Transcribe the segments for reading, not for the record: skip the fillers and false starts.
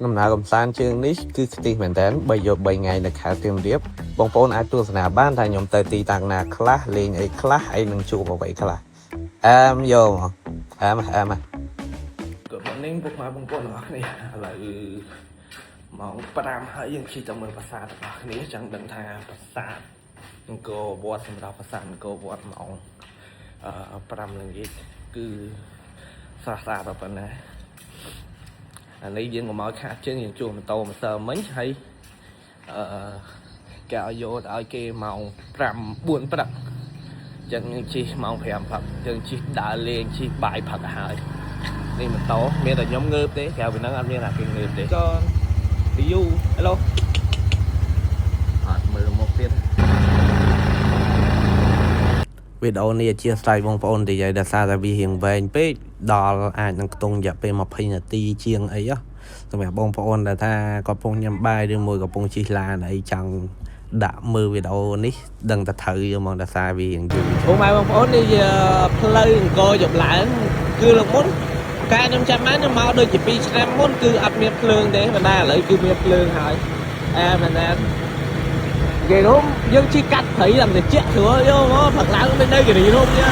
น้ำหนักกำซานเชิงนี้คือตีเหมือนกันใบหยดใบไงในขาเตรียมเรียบบางคนอาจตัวสนามบ้านทางยมเตตีต่างนาคลาเลงไอ้คลาไอ้หนึ่งชูมาไว้คลาโยมมาGood morning พวกมาบางคนเหรอนี่อะไรมองประดามหายังชีจะมือภาษาต่างนี้จังดังทางภาษาโกบวชสำหรับภาษาโกบวชมองประดามหนึ่งอีกคือภาษาแบบนั้นอันนี้ยังก็มองขาดเช่นอย่างจูมันโตมันเสริมไม่ใช่แกเอาโยนเอาเกมองประดามบุญประดับจังชีมองพยายามผักจังชีด่าเลี้ยงชีบายผักหายนี่มันโตมีแต่nhóm ngợp đấy chào vì năng ăn như là cái ngợp đấy cho review hello mười một tiếng វីដេអូនេះជាស្រ័យបងប្អូននិយាយដល់សារតែវារៀងវែងពេកដល់អាចនឹងខ្ទង់រយៈពេល20នាទីជាងអីសម្រាប់បងប្អូនដែលថាកំពុងញ៉ាំបាយឬមួយកំពុងជិះឡានអីចង់ដាក់មើលវីដេអូនេះដឹងតែត្រូវយកមកដល់សារវារៀងយូរបងប្អូននេះផ្លូវអង្គរយប់ឡើងគឺលោកមុនការខ្ញុំចាំបានខ្ញុំមកដូចជា2ឆ្នាំមុនគឺអត់មានភ្លើងទេប៉ុន្តែឥឡូវគឺមានភ្លើងហើយប៉ុន្តែនិយាយរួមយើងជិះកាត់ព្រៃlàmតែជែកស្រួលយកមកផឹកឡើងមិននៅគិរីរួមចា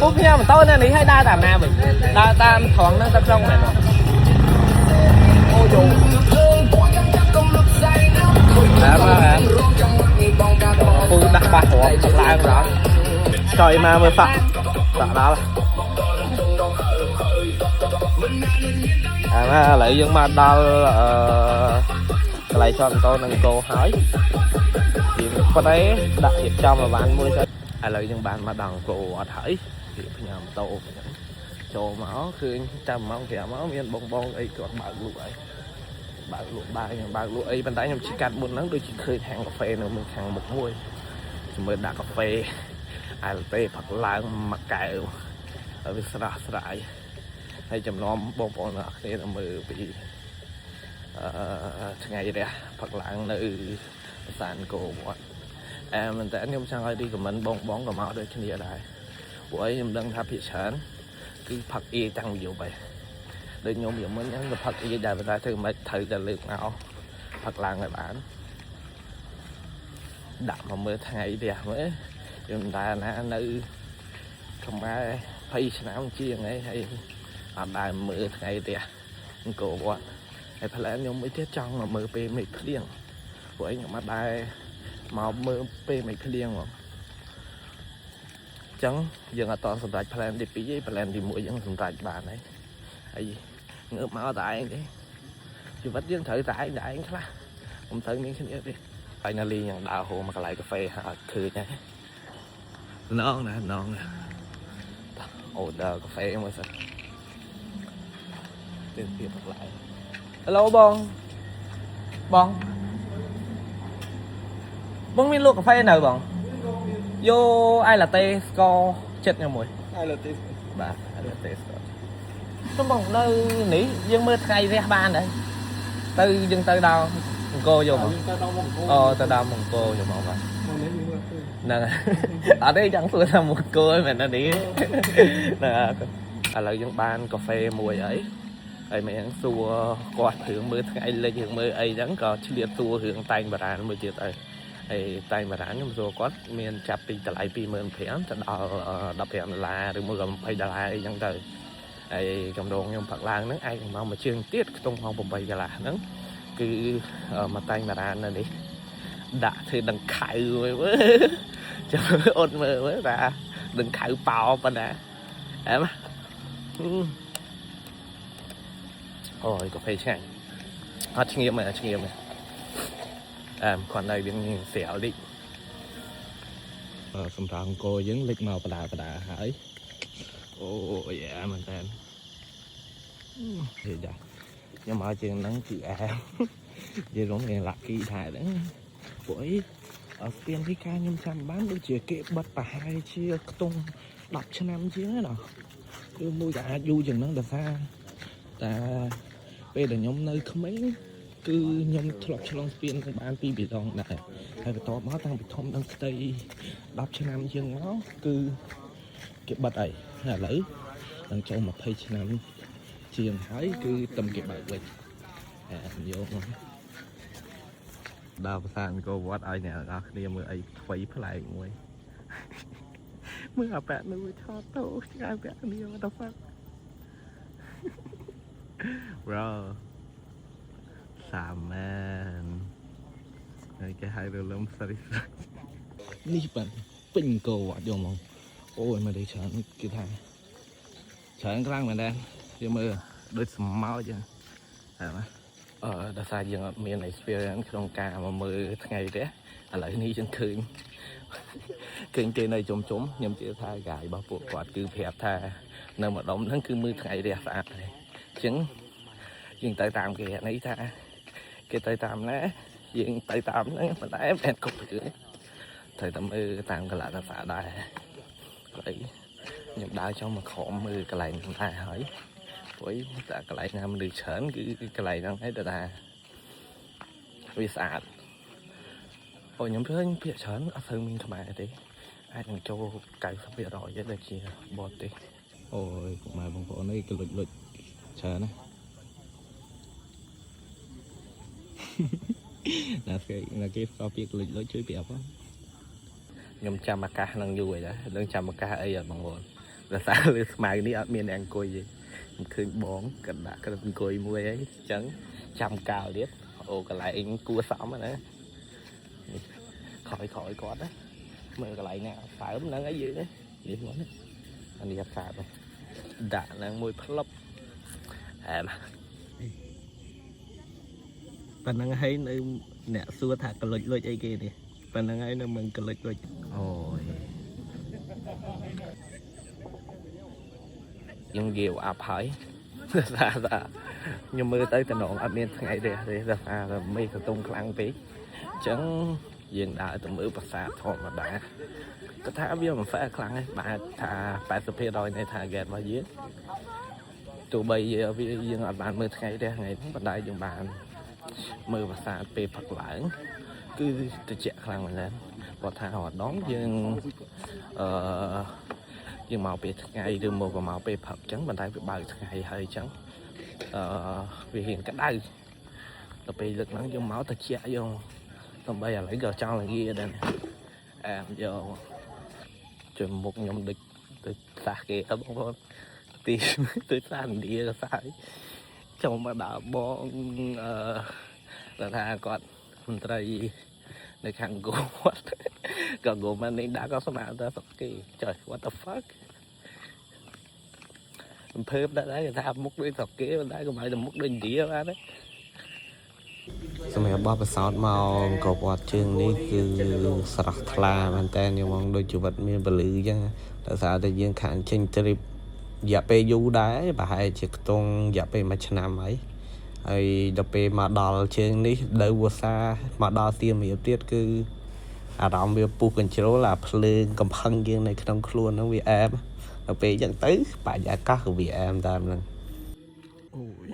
ពួកខ្ញុំមិនតោនេះឲ្យដើរតាមណាវិញដើរតាមត្រង់ហ្នឹងទៅtrongមែនអូយពូដាក់បាសរត់ឡើងដល់ចុយមកមើលសក់ដល់ឥឡូវយើងមកដល់កន្លែងចតម៉ូតូនឹងគោហើយយើងប៉ុន្តែដាក់រៀបចំឲ្យបានមួយសិនឥឡូវយើងបានមកដល់គោអត់ហើយរៀបផ្ញើម៉ូតូចូលមកឃើញចាំម៉ោង5មកមានបងអីគាត់បើកលក់អីបើកលក់បាយខ្ញុំបើកលក់អីប៉ុន្តែខ្ញុំជិះកាត់មុនហ្នឹងដូចជាឃើញហាងកាហ្វេនៅខាងមុខមួយជំរឿនដាក់កាហ្វេអាឡតេផឹកឡើងមួយកែវវាស្រស់ស្រាយហើយចំណំបងប្អូនអរគ្នាទៅមើលពីថ្ងៃរះផឹកឡើងនៅប្រាសាទអង្គរវត្តមែនតើខ្ញុំចង់ឲ្យរីកមិនបងក៏មកដូចគ្នាដែរព្រោះអីខ្ញុំដឹងថាភាគច្រើនគឺផឹកអៀតាំងពីយប់ហើយដូចខ្ញុំយមិនអញ្ចឹងក៏ផឹកអៀដែរប៉ុន្តែធ្វើមិនត្រូវតែលើកមកផឹកឡើងឲ្យបានដាក់មកមើលថ្ងៃរះមើលខ្ញុំតែណានៅខ្មែរ20ឆ្នាំជាងហើយអត់ដែរមើលថ្ងៃរះអង្គរវត្តហើយផ្លែខ្ញុំមួយទៀតចង់មកមើលពេលមេឃភ្លៀងព្រោះខ្ញុំអត់ដែរមកមើលពេលមេឃភ្លៀងហ្មងអញ្ចឹងយើងអត់តសម្រាប់ផ្លែទី2ទេផ្លែទី1យើងសម្រាប់បានហើយងើបមកតែឯងទេជីវិតយើងត្រូវតែឯងខ្លះខ្ញុំត្រូវមានគ្នាទេfinally យើងដើរហូរមកកន្លែងកាហ្វេហើយឃើញហើយណងអូដើរកាហ្វេមួយសិនទៅទៀតផ្លែHello បងមានលក់កាហ្វេនៅបងយកអាយឡាតេស្ករចិត្តខ្ញុំមួយអាយឡាតេបាទអាយឡាតេស្ករខ្ញុំបងនៅនេះយើងមើលថ្ងៃរះបានដែរទៅយើងទៅដល់អង្គរយកមកទៅដល់អង្គរយកមកបាទហ្នឹងអត់ទេចង់សួរថាមកអង្គរមែនទេនេះហ្នឹងឥឡូវយើងបានកាហ្វេមួយអីហើយមិនសួរគាត់រឿងមើលថ្ងៃលិចរឿងមើលអីចឹងក៏ឆ្លៀតសួររឿងតែងបារាណមួយទៀតហើយតែងបារាណខ្ញុំសួរគាត់មានចាប់ពីតម្លៃ25,000ទៅដល់$15ឬមួយក៏$20អីចឹងទៅហើយកម្រងខ្ញុំផឹកឡើងហ្នឹងឯងមកមួយជើងទៀតខ្ទង់ម៉ោង8កន្លះហ្នឹងគឺមកតែងបារាណនៅនេះដាក់ធ្វើដង្ខៅមើលចាំអត់មើលថាដង្ខៅប៉ោប៉ុណ្ណាអែមអូយកាហ្វេឆ្ងាញ់អត់ឆ្ងៀមទេគាត់នៅយើងស្រាវតិចសម្រាប់អង្គរយើងលេចមកបដាហើយអូយ៉ាមែនតើហេចាខ្ញុំមកជាងហ្នឹងគឺនិយាយរងគេលាក់គីថែហ្នឹងពួកអីស្ពានទីការខ្ញុំចាំបានដូចជាគេបិទប្រហែលជាខ្ទង់10ឆ្នាំជាងណាគឺមួយក៏អាចយូរជាងហ្នឹងដោយសារតែពេលដែលខ្ញុំនៅក្មេងគឺខ្ញុំធ្លាប់ឆ្លងស្ពានបាន2 ដងដែរហើយបន្ទាប់មកតាំងពីធំដល់ស្ដី10ឆ្នាំជាងមកគឺគេបិទអីឥឡូវដល់ចូល20ឆ្នាំ ជាងហើយគឺតំគេបើកវិញយកដល់ប្រាសាទអង្គរវត្តឲ្យអ្នកនរគ្នាមើលអីថ្មីប្លែកមួយមើលអាប៉ានោះឆោតទៅឆ្ងាយពាក់គ្នា what the fuck bro សាមែនហើយគេហៅរលំស្រីនេះបាទពេញអង្គរវត្តយកមកអូយមកđâyច្រើនគេថាច្រើនខ្លាំងមែនដែរយកមើលដូចស្មោចចឹងហ៎ដល់សារយើងអត់មាន experience ក្នុងការមកមើលថ្ងៃទេឥឡូវនេះយើងឃើញគេនៅជុំខ្ញុំជឿថាកាយរបស់ពួកគាត់គឺប្រាប់ថានៅម្ដុំហ្នឹងគឺមើលថ្ងៃរះស្អាតហើយអញ្ចឹងយើងទៅតាមគេនេះថាគេទៅតាមណាយើងទៅតាមហ្នឹងប៉ុន្តែមិនគ្រប់ទេត្រូវតែមើលតាមកលៈទេសៈដែរហើយខ្ញុំដើរចុះមកក្រោមមើលកន្លែងហ្នឹងដែរហើយព្រោះតែកន្លែងណាមនុស្សច្រើនគឺកន្លែងហ្នឹងឯងតែវាស្អាតអូខ្ញុំឃើញភាគច្រើនអត់សូវមានខ្មែរទេអាចនឹងចូល 90% ទេដូចជាបរទេសអូយពុកម៉ែបងប្អូននេះក៏លុចច្រើនណាណាគេស្គាល់ពាក្យលុចជួយប្រាប់ខ្ញុំចាំអាកាសនឹងយូរហើយដែរនឹងចាំអាកាសអីអត់បងប្អូនដោយសារលើស្មៅនេះអត់មានអ្នកអង្គុយទេខ្ញុំឃើញបងកណ្ដាក់គាត់អង្គុយមួយអីអញ្ចឹងចាំកាលទៀតអូកន្លែងគួសមណាក្រោយគាត់ណាមើលកន្លែងណាសើមហ្នឹងអីយើងនេះមកនេះអានេះស្អាតដាក់ហ្នឹងមួយផ្លប់ប៉ុណ្្នឹងហើយនៅអ្នកសួរថាកលុចអីគេនេះប៉ុណ្្នឹងហើយនៅមិនកលុចអូយយើងងាវអាប់ហើយថាខ្ញុំមើលទៅតំណងអត់មានថ្ងៃទេថាមេសតុងខ្លាំងពេកអញ្ចឹងយើងដើរទៅមើលប្រាសាទធម្មតាគាត់ថាវាមិនហ្វែខ្លាំងទេបាទថា 80% នៃ target របស់យើងទោះបីយើងអត់បានមើលថ្ងៃទេថ្ងៃហ្នឹងប៉ុន្តែយើងបានមើលប្រាសាទពេលផឹកឡើងគឺត្រជាក់ខ្លាំងមែនទេគាត់ថារដងយើងយើងមកពេលថ្ងៃឬមកពេលផឹកអញ្ចឹងប៉ុន្តែវាបើកថ្ងៃហើយអញ្ចឹងវារៀងក្តៅដល់ពេលលើកហ្នឹងយើងមកត្រជាក់យកដើម្បីឥឡូវក៏ចង់លាដែរយកជួយមុខខ្ញុំដូចសាសគេបងប្អូនទីដូចសាសឥណ្ឌាក៏សាសចូលមកដល់បងថាគាត់មន្ត្រីនៅខាងអង្គរវត្តក៏ងមកនេះដាក់ក៏ស្មានតែស្រុកគេចុះ what the fuck អំភើបដែរគេថាមុខដូចស្រុកគេប៉ុន្តែក៏មិនតែមុខដូចឥណ្ឌាបានទេសម្រាប់បបិសោតមកអង្គរវត្តជើងនេះគឺស្រស់ថ្លាមែនតើខ្ញុំមកដូចជីវិតមានពលឺអញ្ចឹងដោយសារតែយើងខានចេញទ្រីបរយៈពេលយូរដែរប្រហែលជាខ្ទង់រយៈពេល1ឆ្នាំហើយដល់ពេលមកដល់ជើងនេះនៅវស្សាមកដល់សៀមរាបទៀតគឺអារម្មណ៍វាពុះកញ្ជ្រោលអាភ្លើងកំផឹងយើងនៅក្នុងខ្លួនហ្នឹងវាអែមដល់ពេលអញ្ចឹងទៅបរិយាកាសក៏វាអែមតាមហ្នឹងអូយ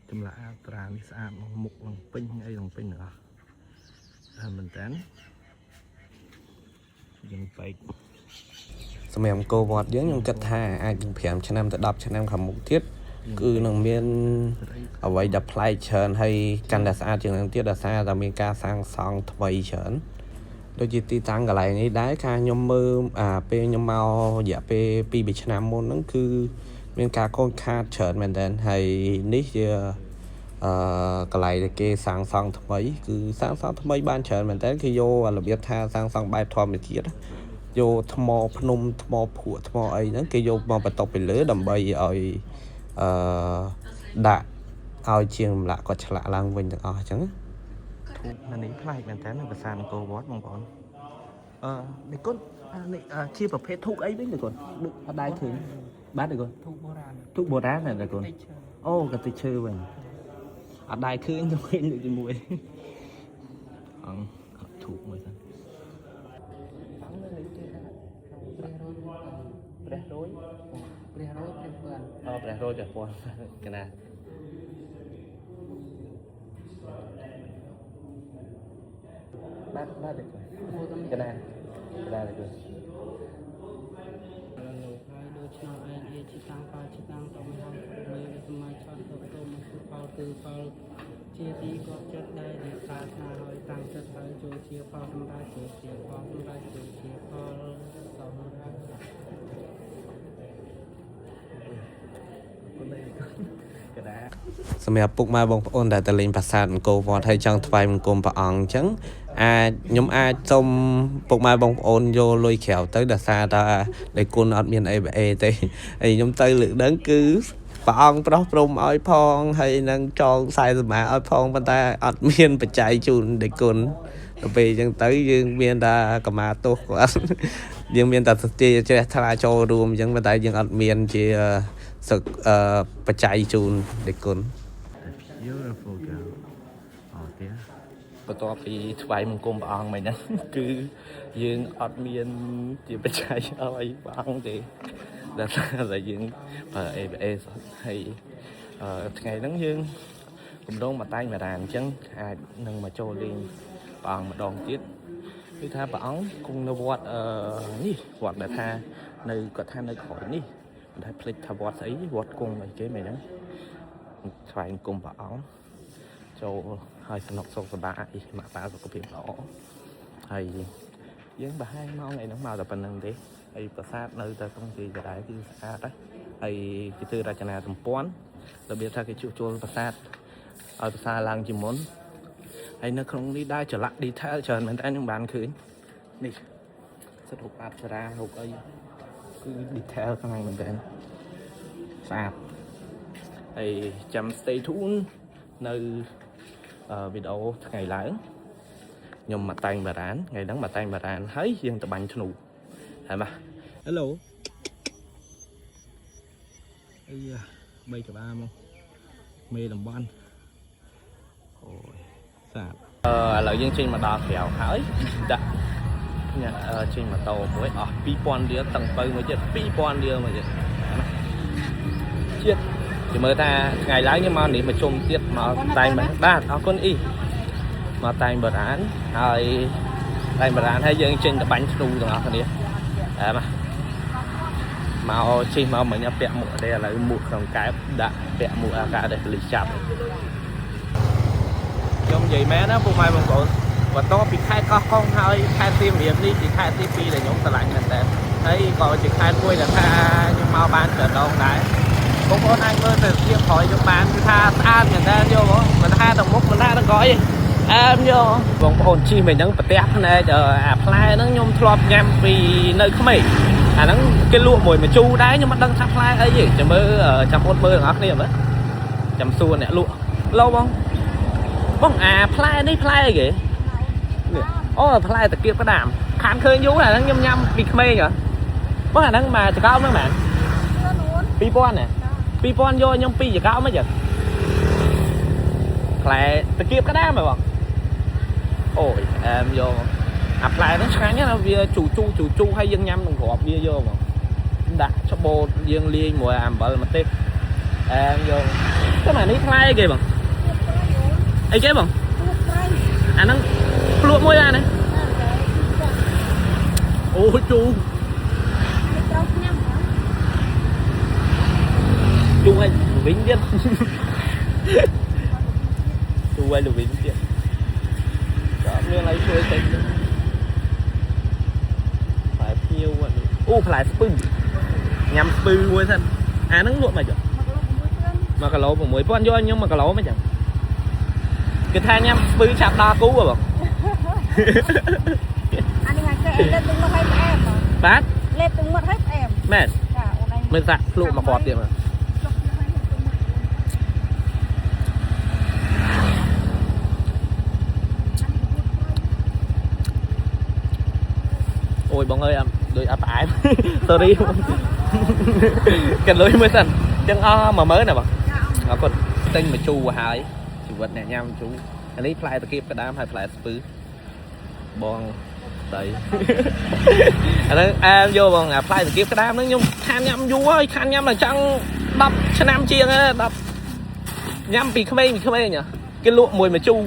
ចម្លាក់អាត្រានេះស្អាតមកមុខនឹងពេញអីនឹងពេញទាំងអស់ហើយមែនតើយើងបែកសម្រាប់អង្គរវត្តយើងខ្ញុំគិតថាអាចពី5ឆ្នាំទៅ10ឆ្នាំខាងមុខទៀតគឺនឹងមានអ្វីដែលប្លែកច្រើនហើយកាន់តែស្អាតជាងនឹងទៀតដោយសារតែមានការសាងសង់ថ្មីច្រើនដូចជាទីតាំងកន្លែងនេះដែរការខ្ញុំមើលពេលខ្ញុំមករយៈពេល2-3ឆ្នាំមុនហ្នឹងគឺមានការខូចខាតច្រើនមែនទែនហើយនេះជាកន្លែងដែលគេសាងសង់ថ្មីគឺសាងសង់ថ្មីបានច្រើនមែនទែនគេយករបៀបថាសាងសង់បែបធម្មជាតិយកថ្មភ្នំថ្មភក់ថ្មអីហ្នឹងគេយកមកបន្ទប់ពីលើដើម្បីឲ្យដាក់ឲ្យជាងចម្លាក់គាត់ឆ្លាក់ឡើងវិញទាំងអស់អញ្ចឹងធូបនៅនេះប្លែកមែនតើនៅប្រាសាទអង្គរវត្តបងប្អូននេះគុណនេះជាប្រភេទធូបអីវិញទេគុណដូចអត់ដែរឃើញបាទទេគុណធូបបុរាណណាគុណអូក៏ទៅឈើវិញអត់ដែរឃើញទៅឃើញដូចជាមួយអង្គធូបមួយទៅព្រះរយព្រះពាន់កណាបាទទេកណាទេ ឆ្នោតឯជាតាំងផលជាតាំងតមិនហៅមេសមាជិកទៅទៅមកគឺផលគឺផលជាទីគាត់ចិត្តដែរដែលប្រាថ្នាឲ្យតាំងចិត្តហើយចូលជាផលសម្រាប់ចូលជាផលសម្រាប់ចូលជាផលសម្រាប់សម្រាប់ពុកម៉ែបងប្អូនដែលទៅលេងប្រាសាទអង្គរវត្តហើយចង់ថ្វាយបង្គំព្រះអង្គអញ្ចឹងអាចខ្ញុំអាចសុំពុកម៉ែបងប្អូនយកលុយក្រៅទៅដោយសារតែដៃគុណអត់មានអីទេហើយខ្ញុំទៅលើកដឹងគឺព្រះអង្គប្រោះព្រំឲ្យផងហើយនឹងចងខ្សែសមាឲ្យផងប៉ុន្តែអត់មានបច្ច័យជូនដៃគុណទៅពេលអញ្ចឹងទៅយើងមានតែកម្មាទោសគាត់យើងមានតែសតិជ្រះថ្លាចូលរួមអញ្ចឹងប៉ុន្តែយើងអត់មានជាបច្ច័យជូនដៃគុណ Beautiful girl អូទេបន្ទាប់ពីថ្វាយបង្គំព្រះអង្គមិនហ្នឹងគឺយើងអត់មានជាបច្ច័យឲ្យព្រះអង្គទេដែលតែយើងប្រើ ABS ហើយថ្ងៃហ្នឹងយើងកម្ដងមកតែងបារានអញ្ចឹងអាចនឹងមកចូលលេងព្រះអង្គម្ដងទៀតគឺថាព្រះអង្គគង់នៅវត្តនេះវត្តដែលថានៅគាត់ថានៅក្រោយនេះមិនថាភ្លេចថាវត្តស្អីវត្តគង់អីគេមែនហ្នឹងថ្វាយបង្គំព្រះអង្គចូលឲ្យសនុកសុខសប្បាយមកប៉ាសុខភាពល្អហើយយើងប្រហែលម៉ោងអីហ្នឹងមកតែប៉ុណ្្នឹងទេហើយប្រាសាទនៅតែក្នុងទីដដែលគឺស្អាតហើយគេធ្វើរចនាសម្ព័ន្ធរបៀបថាគេជួសជុលប្រាសាទឲ្យប្រាសាទឡើងជាមុនហើយនៅក្នុងនេះដែរចម្លាក់ detail ច្រើនមែនតើខ្ញុំបានឃើញនេះសិតរូបអប្សរារូបអីគឺ detail ខ្លាំងមែនតើស្អាតហើយចាំ stay tune នៅវីដេអូថ្ងៃឡើងខ្ញុំមកតែងបារានថ្ងៃហ្នឹងមកតែងបារានហើយយើងទៅបាញ់ធ្នូហើយបាទ Hello អីបីក្បាលមកមេតំបន់អូយស្អាតឥឡូវយើងចេញមកដល់ក្រៅហើយដាក់ចេញម៉ូតូមួយអស់ 2000 រៀលតឹងបើមួយទៀត 2000 រៀលមួយទៀតជាតិជមើលថាថ្ងៃឡើងខ្ញុំមកនេះមកជុំទៀតមកតែងបាទអរគុណអ៊ីមកតែងបារានហើយតែងបារានហើយយើងចេញទៅបាញ់ធ្នូទាំងអស់គ្នាមកជិះមកមិញពាក់មួកទេឥឡូវមួកក្នុងកែបដាក់ពាក់មួកអាកាដែលប៉ូលីសចាប់ខ្ញុំនិយាយមែនណាពុកម៉ែបងប្អូនបន្ទាប់ពីខេត្តកោះកុងហើយខេត្តសៀមរាបនេះជាខេត្តទី2ដែលខ្ញុំឆ្លាញ់មែនតើហើយក៏ជាខេត្តមួយដែលថាខ្ញុំមកបានច្រើនដងដែរបងប្អូនអាចមើលទៅជាក្រោយខ្ញុំបានគឺថាស្អាតមែនតើយកមិនថាទៅមុខមិនថាទៅក្រោយអើមយកបងប្អូនជិះមិនហ្នឹងប្រទះភ្នែកអាផ្លែហ្នឹងខ្ញុំធ្លាប់ញ៉ាំពីនៅក្មេងអាហ្នឹងគេលក់មួយជូរដែរខ្ញុំមិនដឹងថាផ្លែអីទេចាំមើលចាំអូនមើលទាំងអស់គ្នាមើលចាំសួរអ្នកលក់ឡូបងអាផ្លែនេះផ្លែអីគេអូផ្លែតាគៀបក្តាមខានឃើញយូរអាហ្នឹងខ្ញុំញ៉ាំពីក្មេងហ៎បងអាហ្នឹងមកចកោហ្នឹងមែន2000ណា2000យកខ្ញុំ2ចកោមិនចឹងផ្លែតាគៀបក្តាមហ៎បងអូយអែមយកអាផ្លែហ្នឹងឆ្ងាញ់ណាស់វាជូជូហើយយើងញ៉ាំនឹងក្របវាយកបងដាក់ច្បូតយើងលាយមួយអំបិលម្ទេសអែមយកតែអានេះផ្លែអីគេបងអីគេបងអាហ្នឹងភ្លក់មួយអានេះអូជូជូឲ្យវិញទៀតជូឲ្យវិញទៀតក៏មានអីជួយតិចផ្លែភៀវអូផ្លែស្ពឺញ៉ាំស្ពឺមួយសិនអាហ្នឹងលក់មិនចុះ1គីឡូ6000យកខ្ញុំ1គីឡូមិនចឹងគេថាញ៉ាំស្ពឺឆាប់ដល់គូហ៎បងអានេះគេលេបទឹកមកឲ្យផ្អែមបាទលេបទឹកមកឲ្យផ្អែមមែនចាអូនឯងមើលសាក់ភ្លក់មកគាត់ទៀតមើលអូយបងអើយដូចអត់ផ្អែម sorry កន្លុយមើលសិនចឹងអស់10000ណាបងអរគុណទិញមកជូរហើយជីវិតអ្នកញ៉ាំជូរអានេះផ្លែតាគៀបក្តាមហើយផ្លែស្ពឺបងដៃអាហ្នឹងអែមយកបងអាផ្លែតាគៀបក្តាមហ្នឹងខ្ញុំខានញ៉ាំយូរហើយខានញ៉ាំដល់ចង់10ឆ្នាំជាង10ញ៉ាំពីក្មេងគេលក់មួយជូរ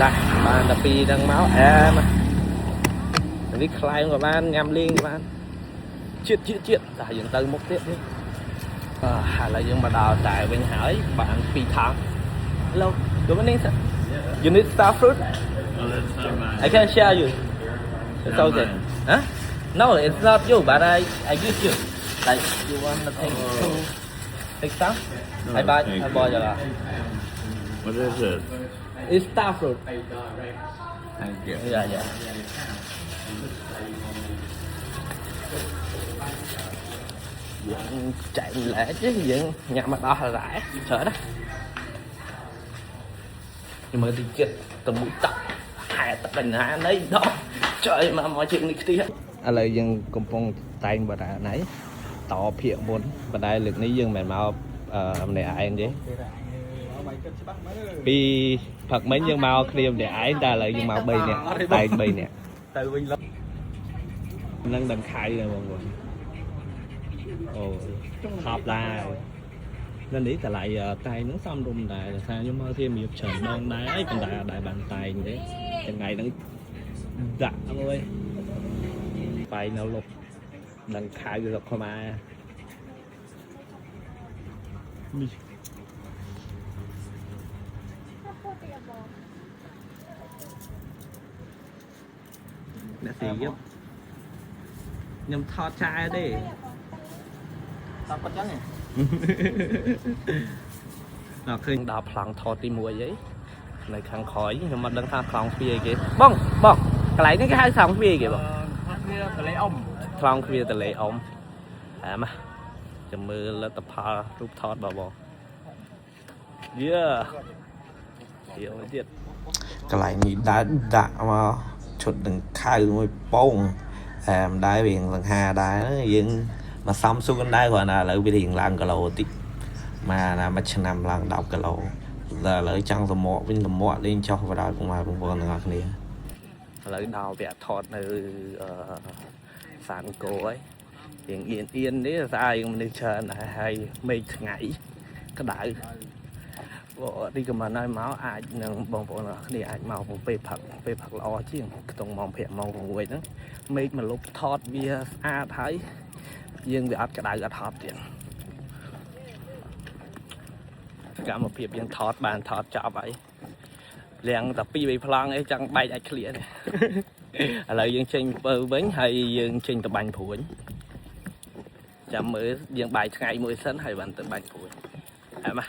ដាក់បានតែពីហ្នឹងមកអែមនេះខ្លែងក៏បានញ៉ាំលេងក៏បាន chết tại dân tư một tiếp đi hay là dân mà đào tại bên hải bạn phi thang hello good morning sir you need star fruit I can share you it's okay huh no it's not you but I give you like you want to take some I buy cho là What is it? it's star fruit Thank you. yeah dân chạy lẽ chứ dân nhà mặt đó là rải sợ đó nhưng mà đi chết tầm mũi tập hai tập đánh hạ đấy đó trời mà mọi chuyện đi tí hết là dân công phong tay bà đã nấy tỏ phiện muốn bà đây lực ní dân mẹ mau này ai anh chứ vì Phật mấy dân mau khiêm để ái ta là dân mau bì nè tay bì nè nâng đằng khai này mọi người họp là nên đi lại tay nó xong rung đài là sao nhưng mà thêm nghiệp trần non đá ấy còn đại bàn tay như thế từng ngày nó dạ ơi phải nào lục đằng khai được không ai đã gì giúp nhầm thọt chai đi Tao có chắc này. nó khi đào phẳng thọt đi mùa giấy này khăn khỏi nhưng mà đừng tham phẳng phía kìa bông cái này cái hai sòng phía kìa bông phẳng phía từ lấy ông mà chầm mưa là tập phá rút thọt vào bò yeah hiểu biết cái này nhìn đã mà chụp đừng khai mới bông đai biển lần hà đai dân mà xong xuống cái đai gọi là lợi bị thiền làng cái lầu tí mà là mất năm làng đọc cái lầu là lợi trăng tầm mọ với tầm mọ lên cho vào đó cũng mà cũng còn ngạc nè lợi đào vẽ thọt từ sàn cổ ấy yên yên đấy là ai mình đi chơi này hay mây ngày cái đại bộ đi cái mà nói máu ai nâng bông bộ là đi ai màu bông phê phật lo chứ tông mong phèn mong của người đó mấy mà lúc thọt bia thấy dương bị áp cái đại gạt thọt tiền cả một việc dương thọt bàn thọt cho vậy liền tập pi bị phăng ấy chẳng bay đại clear này là dương trình bờ bánh hay dương trình tập bánh phủi chậm mới dương bài ngày mới sân hay bạn tập bánh phủi mà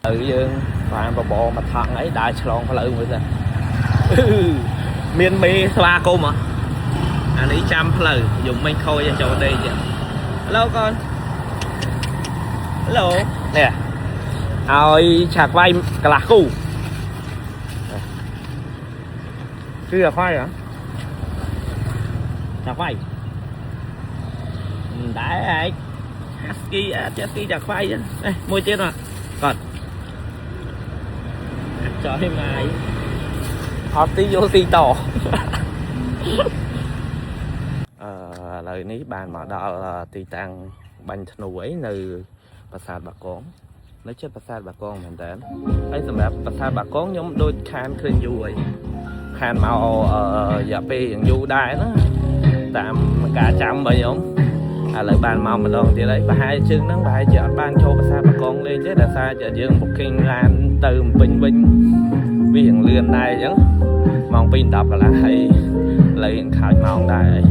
dương và bò mà thằng ấy đại slong phải lợi người ta miền mê xoa cô mà anh ấy chăm lời dùng mình khôi cho đây chứ hello con hello nè ơi chạc vai cả lạc cu chưa là khoai hả chạc vai đấy husky chạc vai chứ đây môi chết rồi còn cho thêm ngày họ tí vô tí to lời ní bàn mà đó là tì tăng bánh thnu ấy từ bà sát bà con lấy chết bà sát bà con mình đến ấy xong rồi bà sát bà con nhóm đôi khan khơi vui khan màu dạ bê hiện du đai đó tạm cả trăm bởi nhóm lời bàn màu mà đòn thì đấy bà hai chân nó bà hai chợ ban cho bà sát bà con lên chứ là xa chợ dương một kinh lan từ bình vì hiện liền này chứ mong pin đọc là hay lấy hiện khảo mong đài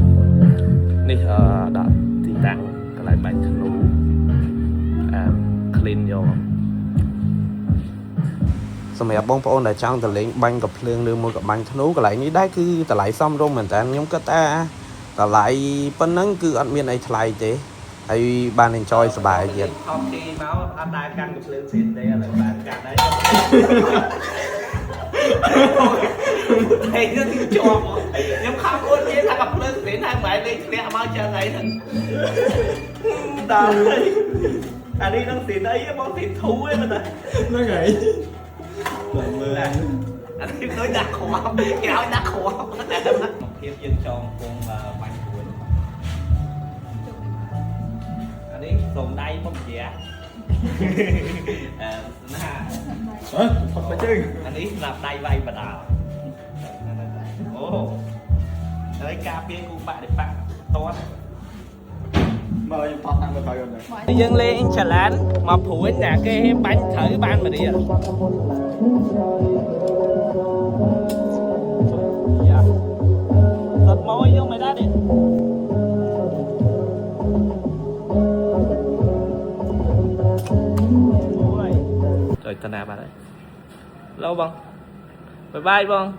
đi đó thì tăng cái lại bánh thnu clean vô សម្រាប់បងប្អូនដែលចង់ទៅលេងបាញ់កាភ្លើងឬមួយក៏បាញ់ធ្នូកន្លែងនេះដែរគឺតម្លៃសមរម្យមែនតើខ្ញុំគិតថាតម្លៃប៉ុណ្ណឹងគឺអត់មានអីថ្លៃទេហើយបាន enjoy សប្បាយទៀត ថតទីមកអត់ដែរកាន់កាភ្លើងផ្សេងទេឥឡូវបានកាត់ដែរហើយយើងទីជាប់ខ្ញុំខំអួតនិយាយថាកាភ្លើងផ្សេងហើយមិនលេងធ្លាក់មកចឹងហើយហ្នឹងតើអានេះនឹងទីអីបងទីធូឯងមើលហ្នឹងហើយមើលអានេះដូចដាក់ខ្វប់គេឲ្យដាក់ខ្វប់តែមកភាពយើងចងពងបាញ់ពួនអានេះសូមដៃមកជាណាផុតជើងអានេះសម្រាប់ដៃវាយបដាអូហើយការពារគូបាក់នេះបាក់ toán mời em thoát năng được phải rồi này dân lên chả lán mà phụ nhà cái bánh thử ban mà đi à giật môi vô mày ra đi rồi tên nào bà đấy lâu bông bye bye bông